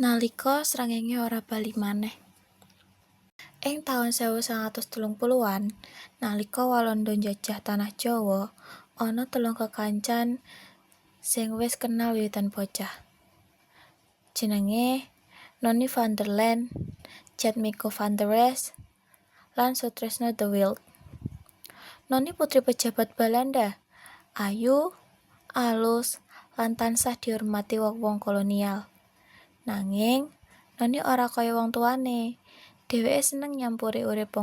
Nalika srengéngé ora bali maneh. Ing taun 1930-an, nalika Walanda njajah tanah Jawa, ana 3 kekancan sing wis kenal wiwitan bocah. Jenengé Nonni van der Laan, Jadmiko van der West, lan Sutresno de Wilde. Nonni putri pejabat Belanda, ayu, alus, lan tansah dihormati wong-wong kolonial. Nanging, Nonni ora kaya wong tuwane. Dheweke seneng nyampuri urip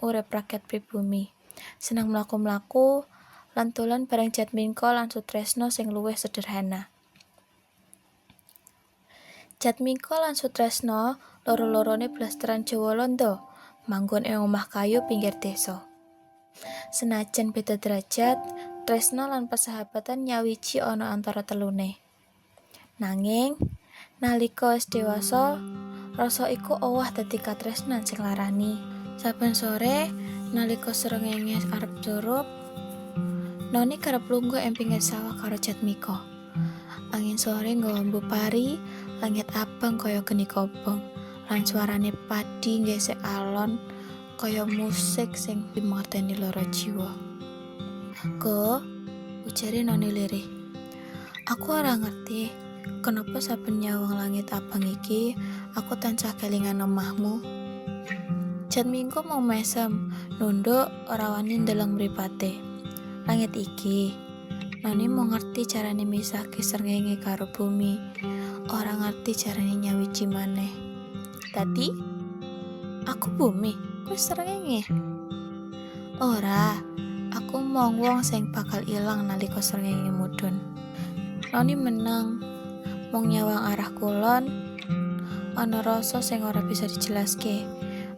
rakyat pribumi, seneng mlaku-mlaku, lan dolan bareng Jadmiko lan Sutresno sing luwih sederhana. Jadmiko lan Sutresno loro-lorone blasteran Jawa Landa, manggon ing omah kayu pinggir desa. Senajan beda derajat, tresna lan persahabatan nyawiji ana antara telune. Nanging, nalika wis dewasa, rasa iku owah dadi katresnan sing larani. Saben sore, nalika srengéngé arep surup, Nonni kerep lungguh ing pinggir sawah karo Jadmiko. Angin sore nggawa mbu pari, langit abang kaya geni kobong, lan suarane padi nggesek alon kaya musik sing bimarteni lara jiwa. "Go," ujare Nonni lirih. "Aku ora ngerti kenapa saben nyawang langit abang iki aku tansah kelingan omahmu." Jadmiko mau mesem, nunduk ora wani ndeleng mripate. "Langit iki, Nonni mau ngerti carane misahke srengéngé karo bumi, ora ngerti carane nyawiji maneh." "Dadi, aku bumi, kowe srengéngé?" "Ora, aku mung wong sing bakal ilang nalika srengéngé mudhun." Nonni meneng, mung nyawang arah kulon, ana rasa sing ora bisa dijelaske,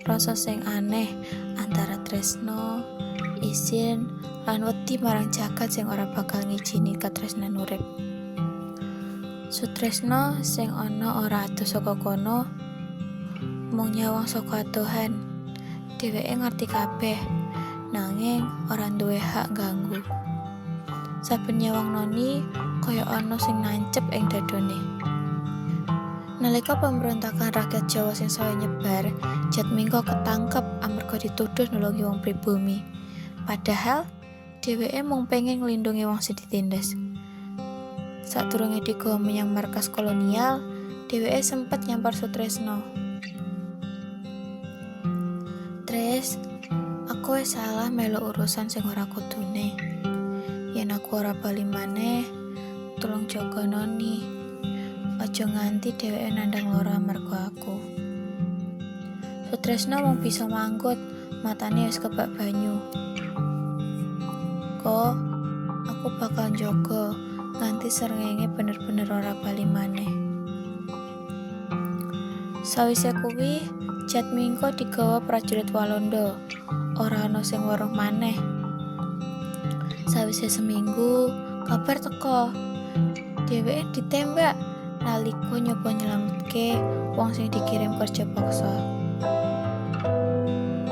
rasa sing aneh antara tresno, isin, lan wedi marang jagat sing ora bakal ngijini katresnan urip. Sutresno sing ana ora adoh saka kono, mung nyawang saka adohan. Dheweke ngerti kabeh, nanging ora duwe hak ganggu. Saben nyawang Nonni kaya ana sing nancep ing dadone. Nalika pemberontakan rakyat Jawa sing saya nyebar, Jadmiko ketangkep amarga dituduh nulungi wong pribumi. Padahal dheweke mung pengen nglindungi wong sing ditindas. Sadurunge digawa menyang markas kolonial, dheweke sempet nyampar Sutresno. "Tres, aku wis salah melu urusan sing ora kudune. Yen aku ora bali maneh, tulung jaga Nonni. Aja nganti dheweke nandang lara amarga aku." Sutresno mung bisa manggut, matane wis kebak banyu. "Ko, aku bakal njaga nganti srengéngé bener-bener ora bali maneh." Sawise kuwi, Jadmiko digawa prajurit Walanda, ora ana sing weruh maneh. Sawise seminggu, kabar teka. Dheweke ditembak nalika nyoba nyelametke wong sing dikirim kerja paksa.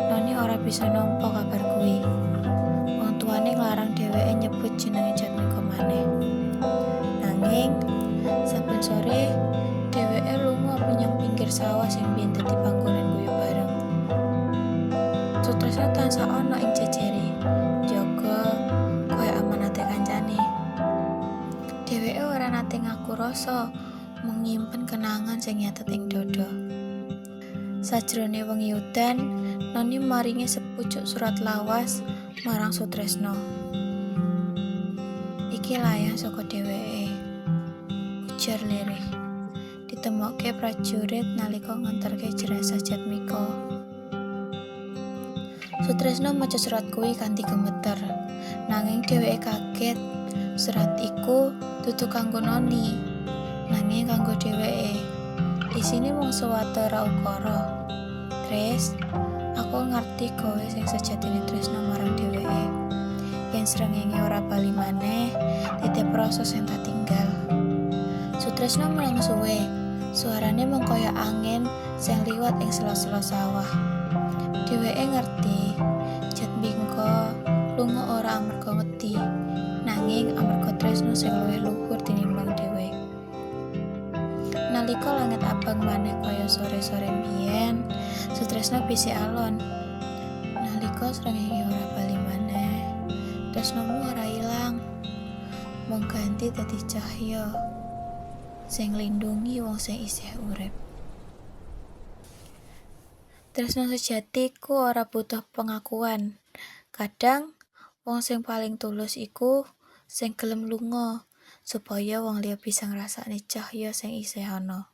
Nonni ora bisa nampa kabar kuwi. Wong tuane nglarang dheweke nyebut jenenge Jadmiko maneh. Nanging, saben sore dheweke lunga menyang pinggir sawah sing biyen dadi panggonan guyu bareng. Sutresno tansah ana ing jejere, njaga kaya amanate kancane. Dheweke ora nate ngaku rasa, mung nyimpen kenangan sing nyatet ing dada. Sajrone wengi udan, Nonni maringi sepucuk surat lawas marang Sutresno. "Iki layang saka dheweke," ujar lirih. Ditemokke prajurit nalika nganterke jenazah Jadmiko. Sutresno maca surat kuwi kanthi gemeter, nanging dheweke kaget. Surat iku dudu kanggo Nonni, nanging kanggo dheweke. Isine mung sewatara ukara. "Tres, aku ngerti kowe sing sejatine tresna marang dheweke. Yen srengéngé ora bali maneh, titip rasa sing tak tinggal." Sutresno meneng suwe, suarane mung kaya angin sing liwat ing sela-sela sawah. Dheweke ngerti, Jadmiko lunga ora amarga wedi, nanging amarga tresno sing luwih luhur tinimbang dhewe. Nalika langit abang maneh kaya sore-sore mbiyen, Sutresno pisih alon. Nalika srengenge ora bali maneh, tresnomu ora ilang, mung ganti dadi cahya sing nglindungi wong sing isih urip. Tresno sejati ku ora butuh pengakuan. Kadang wong sing paling tulus iku sing gelem lunga supaya wong liya bisa ngrasakne cahya sing isih ana.